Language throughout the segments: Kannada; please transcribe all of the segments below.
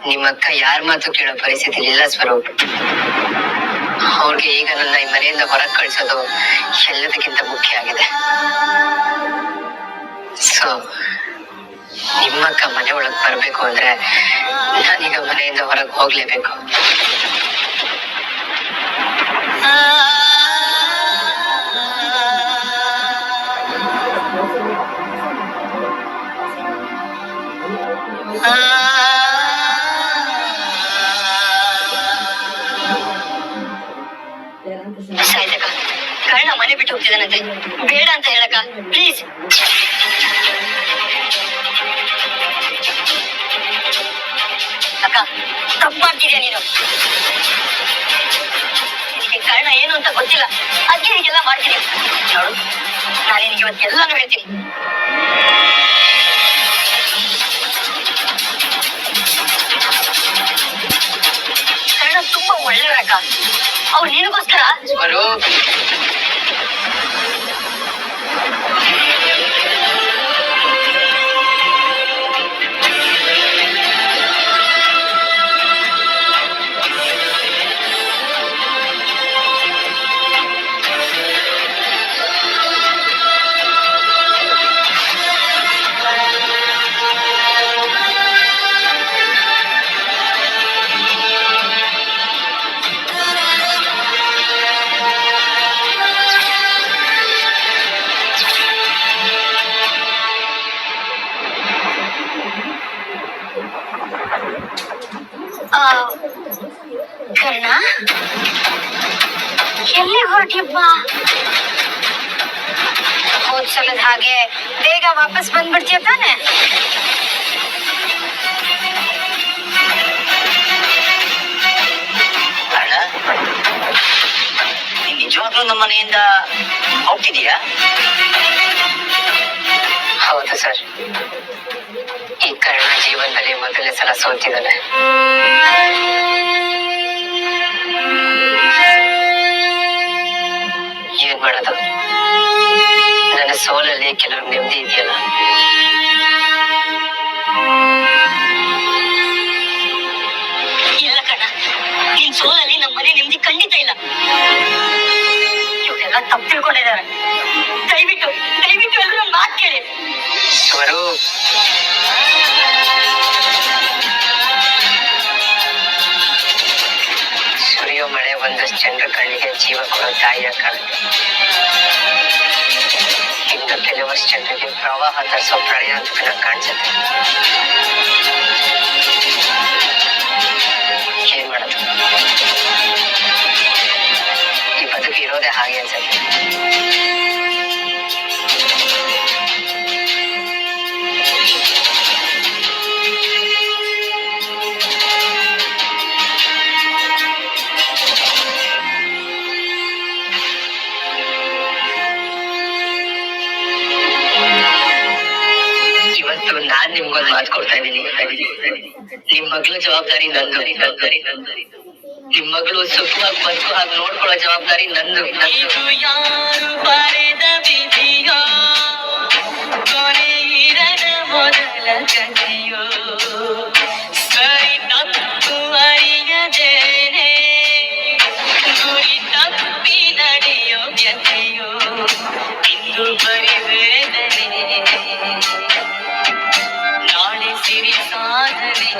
ನಿಮ್ಮ ಅಕ್ಕ ಯಾರ ಮಾತು ಕೇಳೋ ಪರಿಸ್ಥಿತಿ ಇಲ್ಲ ಸ್ವರೂಪ್. ಅವ್ರಿಗೆ ಈಗ ನನ್ನ ಈ ಮನೆಯಿಂದ ಹೊರಗೆ ಕಳ್ಸೋದು ಎಲ್ಲದಕ್ಕಿಂತ ಮುಖ್ಯ ಆಗಿದೆ. ಸೊ ನಿಮ್ಮಕ್ಕ ಮನೆ ಒಳಗ್ ಬರ್ಬೇಕು ಅಂದ್ರೆ ನಾನೀಗ ಮನೆಯಿಂದ ಹೊರಗೆ ಹೋಗ್ಲೇಬೇಕು. ಸಾಯ್ತಕ್ಕ, ಕಳ್ಳ ಮನೆ ಬಿಟ್ಟು ಹೋಗ್ತಿದ್ದಾನಂತೆ. ಬೇಡ ಅಂತ ಹೇಳಕ್ಕ ಪ್ಲೀಸ್. ಅಕ್ಕ ತಪ್ಪು ಮಾಡ್ತಿದ್ಯಾ ನೀನು. ನಿನಗೆ ಕಳ್ಳ ಏನು ಅಂತ ಗೊತ್ತಿಲ್ಲ, ಅದಕ್ಕೆ ಹೀಗೆಲ್ಲ ಮಾಡ್ತೀನಿ. ನೋಡು, ನಾನು ನಿನಗೆ ಇವತ್ತೆಲ್ಲಾನು ಹೇಳ್ತೀನಿ. ಕಳ್ಳ ತುಂಬಾ ಒಳ್ಳೆಯವರಕ್ಕ. ಅವ್ರು ನಿನಗೋಸ್ಕರ ಕರ್ಣ, ಎಲ್ಲಿ ಹೊರಟಿಯಪ್ಪ? ಹೋದ್ಸಲದ ಹಾಗೆ ಬೇಗ ವಾಪಸ್ ಬಂದ್ಬಿಡ್ತೀಯ ತಾನೆ? ನೀನ್ ನಿಜವಾಗ್ಲೂ ನಮ್ಮ ಮನೆಯಿಂದ ಹೋಗ್ತಿದೀಯಾ? ಹೌದು ಸರ್. ಈ ಕರ್ಣ ಜೀವನದಲ್ಲಿ ಮೊದಲನೇ ಸಲ ಸೋತಿದ್ದಾನೆ. ಏನ್ ಮಾಡೋದು, ನನ್ನ ಸೋಲಲ್ಲಿ ಕೆಲವು ನೆಮ್ಮದಿ ಇದೆಯಲ್ಲ. ಇಲ್ಲ ಕಣ, ನಿನ್ ಸೋಲಲ್ಲಿ ನಮ್ಮ ಮನೆ ನೆಮ್ಮದಿ ಖಂಡಿತ ಇಲ್ಲ. ಇವರೆಲ್ಲ ತಪ್ಪು ತಿಳ್ಕೊಂಡಿದ್ದಾರೆ. ದಯವಿಟ್ಟು ದಯವಿಟ್ಟು ಎಲ್ಲರೂ ಮಾತು ಕೇಳಿ. ಸ್ವರೂಪ್, ಸುರಿಯೋ ಮಳೆ ಒಂದಷ್ಟು ಜನರ ಕಣ್ಣಿಗೆ ಜೀವ ಕೊಡೋ ತಾಯಿಯ ಕಾಣುತ್ತೆ. ಇನ್ನು ಕೆಲವಷ್ಟು ಜನರಿಗೆ ಪ್ರವಾಹ ತರಿಸೋ ಪ್ರಳಯ ಅಂತ ಕಾಣಿಸುತ್ತೆ. ಏನ್ ಮಾಡೋದು, ಈ ಬದುಕು ಇರೋದೇ ಹಾಗೆ ಅನ್ಸುತ್ತೆ. ನಾನ್ ನಿಮ್ಗೊಂದು ಮಾತು ಕೊಡ್ತಾ ಇದ್ದೀನಿ. ನಿಮ್ ಮಗಳ ಜವಾಬ್ದಾರಿ ನಂದು. ನಿಮ್ ಮಗಳು ಸುಖವಾಗಿ ಬದುಕು ಹಾಗೆ ನೋಡ್ಕೊಳ್ಳೋ ಜವಾಬ್ದಾರಿ ನಂದು. ಯಾರು ಬರೆದ ವಿಧಿಯೋ, ಕೊನೆ ಇರದ ಮೊದಲ ಕಥೆಯೋ, ಸರಿ ತಪ್ಪು ಅರಿಯದೇನೆ ಗುರಿ ತಪ್ಪಿ ನಡೆಯೋ ವ್ಯಥೆಯೋ, ಇಂದು ಬರಿ ವೇದನೆ, ನಾಳೆ ಸಿರಿ ಸಾಧನೆ,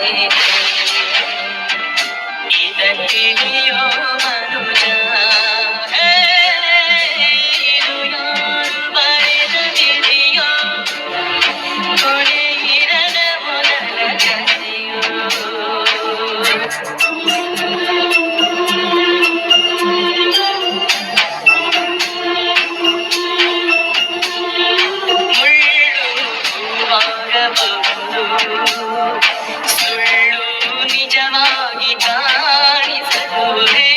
ಇದಕ್ಕೆ ತಿಳಿಯೋ ಮನುಜ. ಇದು ಯಾರು ಬರೆದ ವಿಧಿಯೋ, ಕೊನೆ ಇರದ ಮೊದಲ ಕಥೆಯೋ. ಸುಳ್ಳು ನಿಜವಾಗಿ ಕಾಣಿಸಬಹುದೇ,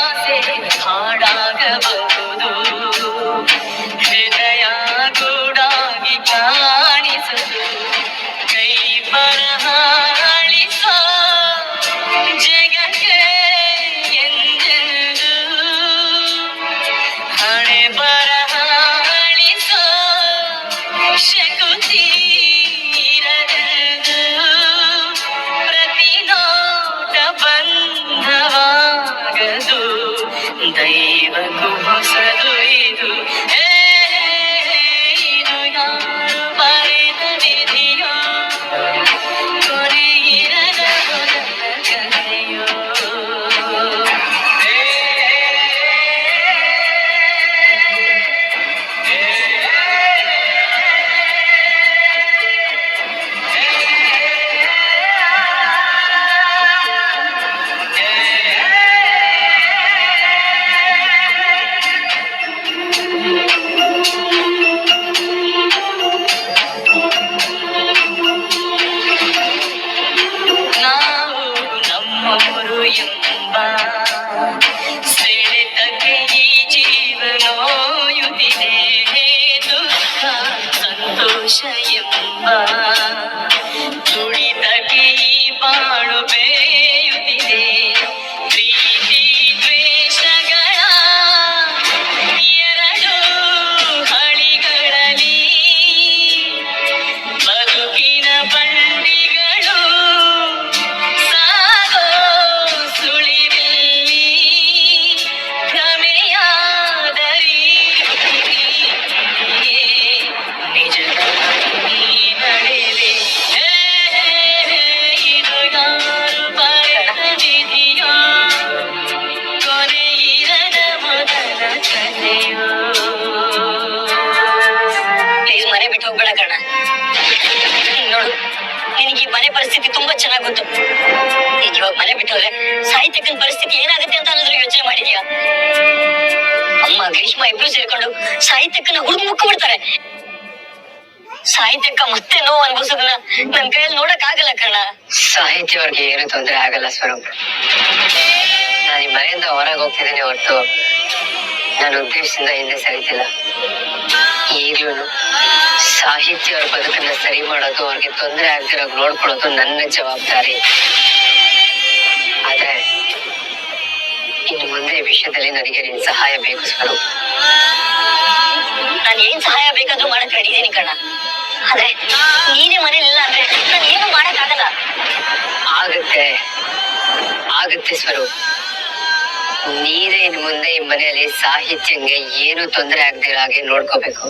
ಆಸೆ ಹಾಡಾಗಬಹುದು, ಹೃದಯ ಗೂಡಾಗಿ ಕಾಣಿಸದು, ಕೈ ಬರಹಾಳಿಸೋ ಜಗಕ್ಕೆ ಎಂದೆಂದು, ಹಣೆ ಬರಹಾಳಿಸೋ ಶಕುತಿ ಪ್ರತಿ ಗೊತ್ತು. ನೀನ್ ಇವಾಗ ಮನೆ ಬಿಟ್ಟು ಹೋದ್ರೆ ಸಾಹಿತ್ಯಕ್ಕನ ಪರಿಸ್ಥಿತಿ ಏನಾಗುತ್ತೆ ಅಂತ ಅನ್ನೋದ್ರ ಯೋಚನೆ ಮಾಡಿದ್ಯಾ? ಅಮ್ಮ ಗ್ರೀಷ್ಮ ಇಬ್ರು ಸೇರ್ಕೊಂಡು ಸಾಹಿತ್ಯಕ್ಕನ ಹುಡುಗ ಮುಕ್ಕ ಬಿಡ್ತಾರೆ. ಸಾಹಿತ್ಯಕ್ಕ ಮತ್ತೆ ನೋವು ಅನ್ಭವಿಸೋದನ್ನ ನನ್ ಕೈಯಲ್ಲಿ ನೋಡಕ್ ಆಗಲ್ಲ ಕಣ. ಸಾಹಿತ್ಯವ್ರಿಗೆ ಏನು ತೊಂದರೆ ಆಗಲ್ಲ ಸ್ವರೂಪ್. ನಾನು ಈ ಮನೆಯಿಂದ ಹೊರಗೆ ಹೋಗ್ತಿದ್ದೇನೆ ಹೊರತು ನನ್ನ ಉದ್ದೇಶದಿಂದ ಹಿಂದೆ ಸರಿತಿಲ್ಲ. ಈಗ್ಲೂ ಸಾಹಿತ್ಯ ಅವ್ರ ಬದುಕನ್ನ ಸರಿ ಮಾಡೋದು, ಅವ್ರಿಗೆ ತೊಂದರೆ ಆಗ್ದಿರೋಗ್ ನೋಡ್ಕೊಳ್ಳೋದು ನನ್ನ ಜವಾಬ್ದಾರಿ. ಆದ್ರೆ ಇನ್ನು ಮುಂದೆ ಈ ವಿಷಯದಲ್ಲಿ ನನಗೆ ನಿನ್ ಸಹಾಯ ಬೇಕು ಸ್ವರೂಪ್. ನಾನು ಏನ್ ಸಹಾಯ ಬೇಕಾದ್ರೂ ಮಾಡಕ್ ರೆಡಿದ್ದೀನಿ ಕಣ. ಆದ್ರೆ ನೀನೇ ಮನೇಲಿ ಇಲ್ಲ ಅಂದ್ರೆ ನಾನು ಏನು ಮಾಡಕ್ ಆಗಲ್ಲ. ಆಗುತ್ತೆ ಸ್ವರೂಪ್. ನೀನೇ ಇನ್ನು ಮುಂದೆ ಈ ಮನೆಯಲ್ಲಿ ಸಾಹಿತ್ಯಂಗೆ ಏನು ತೊಂದರೆ ಆಗದಿರೋ ಹಾಗೆ ನೋಡ್ಕೋಬೇಕು.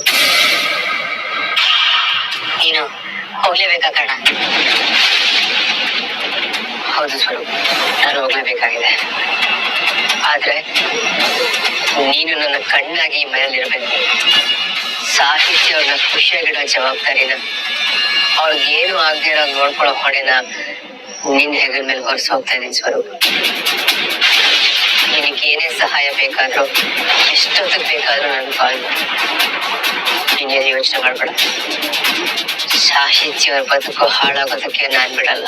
ನೀನು ಹೋಗ್ಲೇಬೇಕಾ ಕಣ? ಹೌದು ಸ್ವರೂಪ್, ನಾನು ಹೋಗ್ಲೇಬೇಕಾಗಿದೆ. ಆದ್ರೆ ನೀನು ನನ್ನ ಕಣ್ಣಾಗಿ ಈ ಮನೇಲಿ ಇರ್ಬೇಕು. ಸಾಹಿತ್ಯ ಅವ್ರನ್ನ ಖುಷಿಯಾಗಿಡೋ ಜವಾಬ್ದಾರಿನ, ಅವ್ರಿಗೇನು ಆಗದಿರೋ ನೋಡ್ಕೊಳ್ಳೋ ಹೊಣೆನ ನಿನ್ ಹೆಗಲ ಮೇಲೆ ಹೊರಿಸಿ ಹೋಗ್ತಾ ಇದೀನಿ ಸ್ವರೂಪ್. ನಿನಗೇನೇ ಸಹಾಯ ಬೇಕಾದ್ರೂ, ಎಷ್ಟೊತ್ತಿಗೆ ಬೇಕಾದ್ರೂ ನನ್ ಕಾಲ್ ಮಾಡು. ನೀನೇನು ಯೋಚನೆ ಮಾಡ್ಬೇಡ. ಸಾಹಿತ್ಯ ಅವ್ರ ಬದುಕು ಹಾಳಾಗೋದಕ್ಕೆ ನಾನ್ ಬಿಡಲ್ಲ.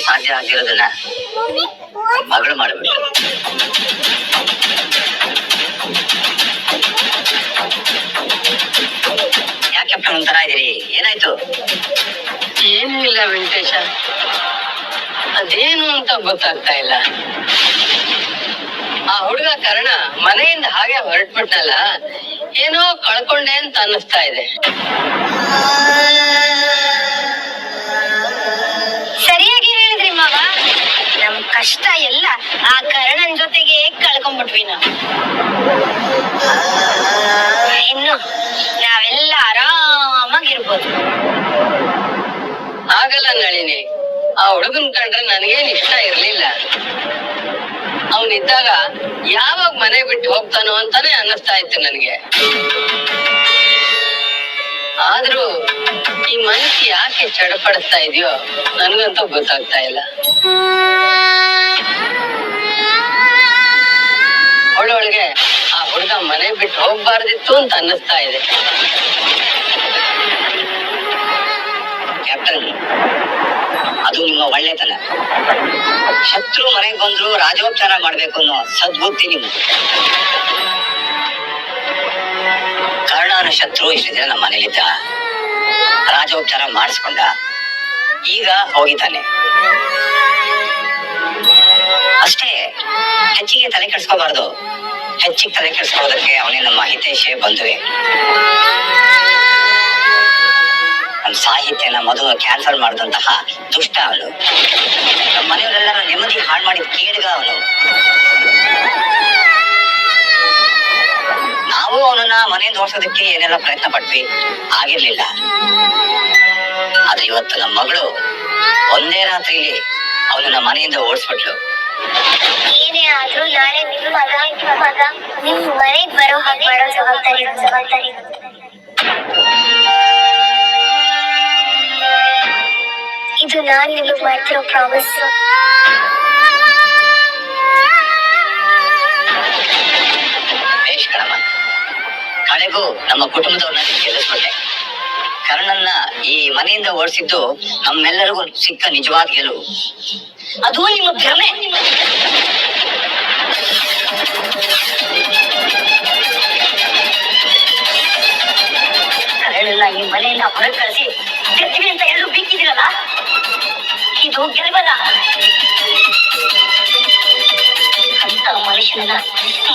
ಸಾಧ್ಯ ಆಗಿರೋದನ್ನ ಮಗಳು ಮಾಡಬಿಟ್ಟು ಯಾಕೆ ಒಂಥರ ಇದೀರಿ? ಏನಾಯ್ತು? ಏನೂ ಇಲ್ಲ ವೆಂಕಟೇಶ, ಅದೇನು ಅಂತ ಗೊತ್ತಾಗ್ತಾ ಇಲ್ಲ. ಆ ಹುಡುಗ ಕರ್ಣ ಮನೆಯಿಂದ ಹಾಗೆ ಹೊರಟ್ಬಿಟ್ನಲ್ಲ, ಏನೋ ಕಳ್ಕೊಂಡೆ ಅಂತ ಅನ್ನಿಸ್ತಾ ಇದೆ. ಸರಿಯಾಗಿ ಹೇಳಿದ್ರಿ ಮಾವ. ನಮ್ ಕಷ್ಟ ಎಲ್ಲ ಆ ಕರ್ಣನ್ ಜೊತೆಗೆ ಕಳ್ಕೊಂಡ್ಬಿಟ್ವಿ ನಾವು. ಇನ್ನು ನಾವೆಲ್ಲ ಆರಾಮಾಗಿರ್ಬೋದು. ಆಗಲ್ಲ ನಳಿನಿ, ಆ ಹುಡುಗನ್ ಕಂಡ್ರೆ ನನಗೇನ್ ಇಷ್ಟ ಇರ್ಲಿಲ್ಲ. ಅವನಿದ್ದಾಗ ಯಾವಾಗ ಮನೆ ಬಿಟ್ಟು ಹೋಗ್ತಾನೋ ಅಂತಾನೆ ಅನ್ನಿಸ್ತಾ ಇತ್ತು ನನಗೆ. ಆದ್ರೂ ಈ ಮನಸ್ಸು ಯಾಕೆ ಚಡಪಡಿಸ್ತಾ ಇದೆಯೋ ನನ್ಗಂತೂ ಗೊತ್ತಾಗ್ತಾ ಇಲ್ಲ. ಒಳೊಳಗೆ ಆ ಹುಡುಗ ಮನೆ ಬಿಟ್ಟು ಹೋಗ್ಬಾರ್ದಿತ್ತು ಅಂತ ಅನ್ನಿಸ್ತಾ ಇದೆ. ಕ್ಯಾಪ್ಟನ್, ಅದು ನಿಮ್ಮ ಒಳ್ಳೆತನ. ಶತ್ರು ಮನೆಗೆ ಬಂದ್ರು ರಾಜೋಪಚಾರ ಮಾಡ್ಬೇಕು ಅನ್ನೋ ಸದ್ಬುದ್ಧಿ ನಿಮ್ಗೆ. ಕರ್ಣನ ಶತ್ರು ಇಷ್ಟು ದಿನ ನಮ್ಮ ಮನೇಲಿದ್ದ, ರಾಜೋಪಚಾರ ಮಾಡಿಸ್ಕೊಂಡ, ಈಗ ಹೋಗಿದ್ದಾನೆ ಅಷ್ಟೇ. ಹೆಚ್ಚಿಗೆ ತಲೆ ಕೆಡಿಸ್ಕೋಬಾರ್ದು. ಹೆಚ್ಚಿಗೆ ತಲೆ ಕೆಡಿಸ್ಕೊಳ್ಳೋದಕ್ಕೆ ಅವನೇ ನಮ್ಮ ಹಿತೈಷೆ ಬಂಧುವೆ. ನಮ್ಮ ಸಾಹಿತ್ಯನ ಮೊದಲು ಕ್ಯಾನ್ಸಲ್ ಮಾಡಿದಂತಹ ದುಷ್ಟ ಅವನು. ನಮ್ಮ ಮನೆಯವರೆಲ್ಲರ ನೆಮ್ಮದಿ ಹಾಳು ಮಾಡಿದ ಕೇಳಿಗ ಅವನು. ನಾವು ಅವನನ್ನ ಮನೆಯಿಂದ ಓಡಿಸೋದಕ್ಕೆ ಏನೆಲ್ಲ ಪ್ರಯತ್ನ ಪಟ್ವಿ, ಆಗಿರ್ಲಿಲ್ಲ. ಆದ್ರೆ ಇವತ್ತು ನಮ್ಮ ಮಗಳು ಒಂದೇ ರಾತ್ರಿಲಿ ಅವನನ್ನ ಮನೆಯಿಂದ ಓಡಿಸ್ಬಿಟ್ಲು. ಏನೇ ಆದ್ರೂ ನಾಳೆ ನಿಮ್ ಮಗ ನಿಮ್ ಮನೆಗ್ ಬರೋ ಹಾಗೆ ಮಾಡೋ ಜವಾಬ್ದಾರಿ. ಇದು ನಾನ್ ನಿಮಗ್ ಮಾಡ್ತಿರೋ ಪ್ರಾಮಿಸ್. ಬೇಷ್ ಕಣಮ್ಮ, ಕಳೆಗೂ ನಮ್ಮ ಕುಟುಂಬದವ್ರನ್ನ ಗೆಲ್ಲಿಸ್ಬಿಟ್ಟೆ. ಕರ್ಣನ್ನ ಈ ಮನೆಯಿಂದ ಓಡಿಸಿದ್ದು ನಮ್ಮೆಲ್ಲರಿಗೂ ಸಿಕ್ಕ ನಿಜವಾದ ಗೆಲುವು. ಅದು ನಿಮ್ಮ ಭ್ರಮೆ. ಕರಳೆಲ್ಲ ಈ ಮನೆಯಿಂದ ಹೊರಗೆ ಕಳಿಸಿ ಗೆದ್ವಿ ಅಂತ ಎಲ್ಲರೂ ಬೀಕಿದಿರಲ್ಲ, ಇದು ಗೆಲುವಲ್ಲ. ಅಂತ ಮನುಷ್ಯನನ್ನ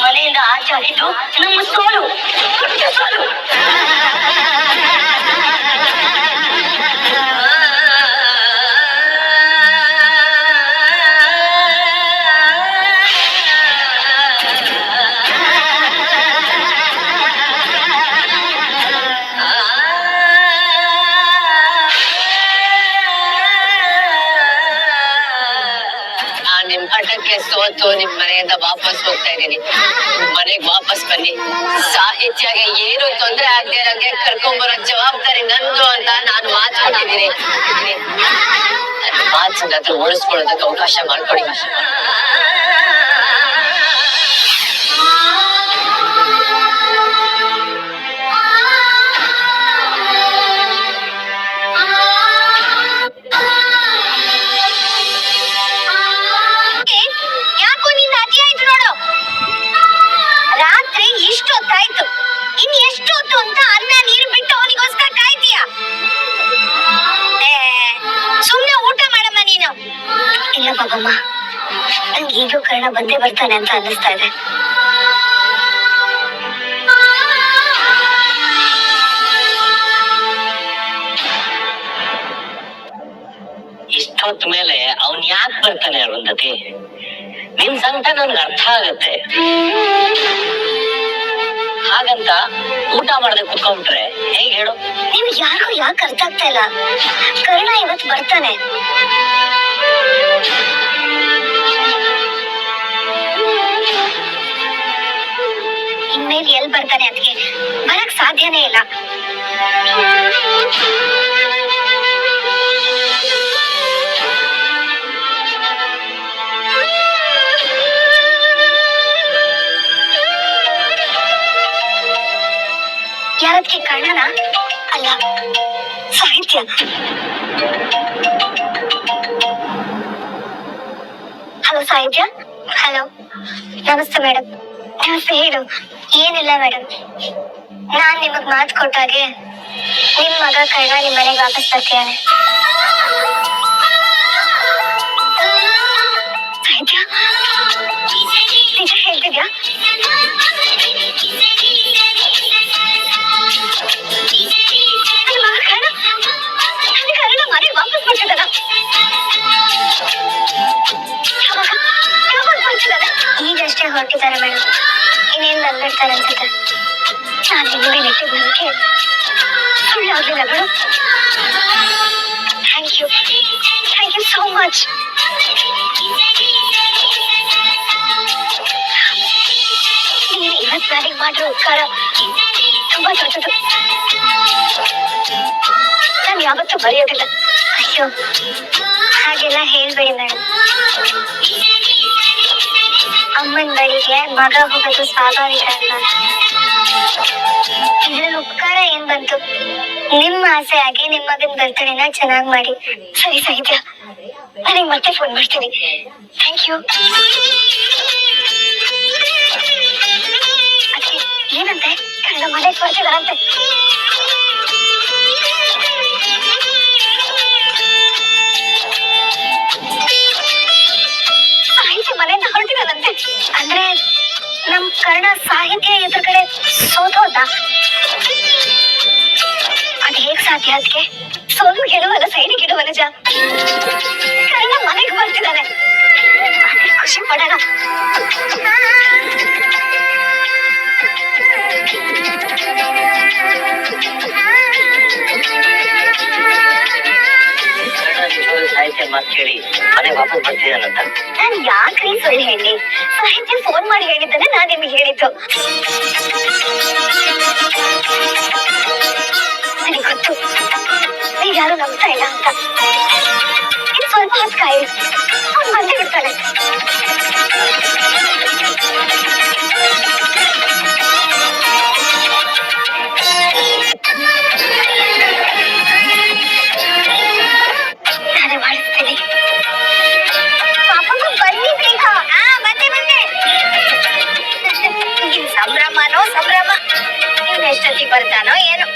ಮನೆಯಿಂದ ಆಚೆ ಹಾಕಿದ್ದು ನಮ್ಮ ಸೋಲು, ಸೋಲು. ನಿಮ್ ಹಠಕ್ಕೆ ಸೋತು ನಿಮ್ ಮನೆಯಿಂದ ವಾಪಸ್ ಹೋಗ್ತಾ ಇದ್ದೀನಿ. ಮನೆಗ್ ವಾಪಸ್ ಬನ್ನಿ. ಸಾಹಿತ್ಯಗೆ ಏನು ತೊಂದ್ರೆ ಆಗದೆ ಇರಂಗೆ ಕರ್ಕೊಂಡ್ಬರೋ ಜವಾಬ್ದಾರಿ ನಂದು ಅಂತ ನಾನು ಮಾತು ಕೊಟ್ಟಿದ್ದೀನಿ. ಮಾತನ್ನಾದ್ರೂ ಉಳಿಸ್ಕೊಳ್ಳೋದಕ್ಕೆ ಅವಕಾಶ ಮಾಡ್ಕೊಡಿ. ಯಾಕೋ ನಿಂದ ಅತಿ ಆಯ್ತು ನೋಡು. ರಾತ್ರಿ ಇಷ್ಟೊತ್ತಾಯ್ತು, ಇನ್ ಎಷ್ಟೊತ್ತು ಅಂತ ಅನ್ನ ನೀರು ಬಿಟ್ಟು ಅವನಿಗೋಸ್ಕರ ಕಾಯ್ತೀಯ? ಸುಮ್ನೆ ಊಟ ಮಾಡಮ್ಮ ನೀನು. ಇಲ್ಲ ಬಾಬಮ್ಮ, ನಂಗೆ ಈಗಲೂ ಕರ್ಣ ಬಂದೇ ಬರ್ತಾನೆ ಅಂತ ಅನ್ನಿಸ್ತಾ ಇದೆ. ಇಷ್ಟೊತ್ತ ಮೇಲೆ ಅವನ್ ಯಾಕೆ ಬರ್ತಾನೆ ಅರುಂಧತಿ? ನಿನ್ ಸಂಕಟ ನನ್ಗೆ ಅರ್ಥ ಆಗತ್ತೆ. ಹಾಗಂತ ಊಟ ಮಾಡದೆ ಕುತ್ಕೊಂಡ್ಬಿಟ್ರೆ ಹೇಗೆ ಹೇಳು? ನಿಮ್ಗೆ ಯಾರಿಗೂ ಯಾಕೆ ಅರ್ಥ ಆಗ್ತಾ ಇಲ್ಲ? ಕರ್ಣ ಇವತ್ತು ಬರ್ತಾನೆ. ಇನ್ಮೇಲೆ ಎಲ್ಲಿ ಬರ್ತಾನೆ ಅದಕ್ಕೆ ಬರಕ್ ಸಾಧ್ಯನೇ ಇಲ್ಲ. ಯಾರದಕ್ಕೆ ಕರ್ಣನ? ಅಲ್ಲ, ಸಾಹಿತ್ಯ. ಹಲೋ ಸಾಹಿತ್ಯ. ಹಲೋ, ನಮಸ್ತೆ ಮೇಡಮ್. ನಮಸ್ತೆ, ಹೇಳು. ಏನಿಲ್ಲ ಮೇಡಮ್, ನಾನ್ ನಿಮಗ್ ಮಾತು ಕೊಟ್ಟಾಗೆ ನಿಮ್ ಮಗ ಕರ್ಣ ನಿಮ್ ಮನೆಗೆ ವಾಪಸ್ ಬರ್ತೀಯಾನೆ. ಸಾಹಿತ್ಯ, ನಿಜ ಹೇಳ್ತಿದ್ಯಾ? ಕರ್ಣ ಮನೆಗೆ ವಾಪಸ್ ಬರ್ತಿದ್ದಾನ? ಈಗಷ್ಟೇ ಹೊರಟಿದ್ದಾರೆ ಮೇಡಮ್, ಇನ್ನೇನ್ ಬಂದ್ಬಿಡ್ತಾರೆ ಅನ್ಸುತ್ತೆ. ನಾನು ನಿಮಗೆ ನೆಟ್ಟಿಗೆ ಬರೋಕೆ ಸುಳ್ಳು ಆಗ್ಲಿಲ್ಲ madam. Thank you so much. ನೀನು ಇವತ್ತು ನನಗೆ ಮಾಡಿರೋ ಉಪಕಾರ ತುಂಬಾ ದೊಡ್ಡದು. ನಾನು ಯಾವತ್ತೂ ಬರೆಯೋದಿಲ್ಲ. ಅಯ್ಯೋ, ಹಾಗೆಲ್ಲ ಹೇಳ್ಬೇಡಿ ಮೇಡಮ್. ಅಮ್ಮನ ಬಳಿಗೆ ಮಗ ಹೋಗೋದು ಸ್ವಾಭಾವಿಕ ಅಲ್ಲ. ಇದ್ರಲ್ಲಿ ಉಪಕಾರ ಏನ್ ಬಂತು? ನಿಮ್ಮ ಆಸೆ ಆಗಿ ನಿಮ್ ಮಗನ್ ಬರ್ತಡೇನ ಚೆನ್ನಾಗ್ ಮಾಡಿ. ಸರಿ ಸಾಹಿತ್ಯ, ನನಗೆ ಮತ್ತೆ ಫೋನ್ ಮಾಡ್ತೀನಿ. Thank you. ಏನಂತೆ? ಕನ್ನಡ ಮನೆಗೆ ಬರ್ತಿದಾರಂತೆ. ಸಾಹಿತ್ಯ ಮನೆಯಿಂದ ಹೊರಟಿದಾರಂತೆ. ಅಂದ್ರೆ ನಮ್ ಕನ್ನಡ ಸಾಹಿತ್ಯ ಎದುರುಗಡೆ ಸೋತೋದ? ಅದ್ ಹೇಗ್ ಸಾಧ್ಯ? ಅದಕ್ಕೆ ಸೋಲು ಗೆಲುವಲ್ಲ, ಸೈನಿಗೆ ಗೆಲುವ ನಿಜ. ಕನ್ನಡ ಮನೆಗೆ ಬರ್ತಿದ್ದಾನೆ, ಖುಷಿ ಪಡೋಣ. ಸಾಹಿತ್ಯ ಮಾತು ಕೇಳಿ ಮನೆಗೆ ವಾಪಸ್ ಬರ್ತಿದ್ದಾನಂತ. ನಾನ್ ಯಾಕ್ರಿ ಸುಳ್ಳು ಹೇಳಿ? ಸಾಹಿತ್ಯ ಫೋನ್ ಮಾಡಿ ಹೇಳಿದ್ದನ್ನೇ ನಾನ್ ನಿಮ್ಗೆ ಹೇಳಿದ್ದು. ನನಗೆ ಗೊತ್ತು ನೀವ್ ಯಾರು ನಂಬ್ತಾ ಇಲ್ಲ ಅಂತ. ಇನ್ ಸ್ವಲ್ಪ ಹೊತ್ತು ಕಾಯಿ, ಅವ್ನು ಬಂದೇ ಬಿಡ್ತಾನೆ. ನಾನೇ ಮಾಡಿಸ್ತೀನಿ. ಪಾಪಕ್ಕೂ ಬನ್ನಿ ಬೇಗ. ಬಂದೆ. ಈಗಿನ ಸಂಭ್ರಮನೋ ಸಂಭ್ರಮ. ಎಷ್ಟೊತ್ತಿಗೆ ಬರ್ತಾನೋ ಏನೋ.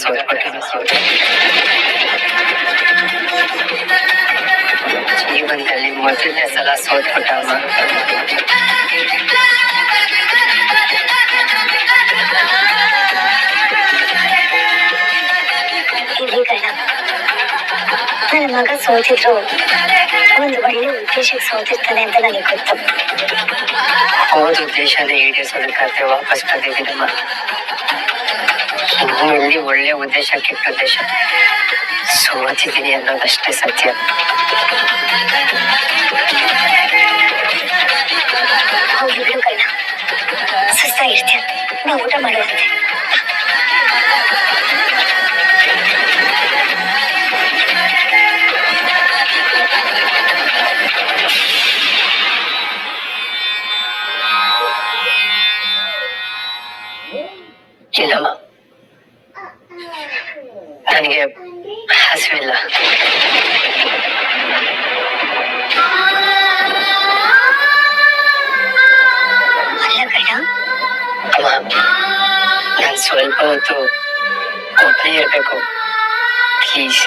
ಸೋತ್ಬಿಟ್ಟೆ. ಜೀವನದಲ್ಲಿ ಮೊದಲನೇ ಸಲ ಸೋತ್ಬಿಟ್ಟ ಅಮ್ಮ. ಇರ್ಲಿಕ್ಕಲ್ಲ, ನನ್ನ ಮಗ ಸೋತಿದ್ರು ಒಂದು ಒಳ್ಳೆ ಉದ್ದೇಶಕ್ಕೆ ಸೋತಿರ್ತಾನೆ ಅಂತ ನನಗೆ ಗೊತ್ತು. ಹೋದ ಉದ್ದೇಶನೇ ಈಡೇರಿಸೋದಕ್ಕಾದ್ರೆ ವಾಪಸ್ ಬಂದಿದ್ದೀನಮ್ಮ. ಇನ್ನು ಇಲ್ಲಿ ಒಳ್ಳೆ ಉದ್ದೇಶ ಕೆಟ್ಟ ಉದ್ದೇಶ ಸೋತಿದ್ದೀನಿ ಅನ್ನೋದಷ್ಟೇ ಸತ್ಯ. ಹೋಗಿ ಬಿಡು ಕಳ್ಳ, ಸುಸ್ತಾಗಿರ್ತೀಯ, ನಾವು ಊಟ ಮಾಡುವಂತೆ. ಇಲ್ಲಮ್ಮ, ನನಗೆ ಹಸಿವಿಲ್ಲ. ಅಲ್ಲ ಕಳ್ಳ, ಅಮ್ಮ, ನಾನು ಸ್ವಲ್ಪ ಹೊತ್ತು ಒಬ್ಬನೇ ಇರ್ಬೇಕು ಪ್ಲೀಸ್.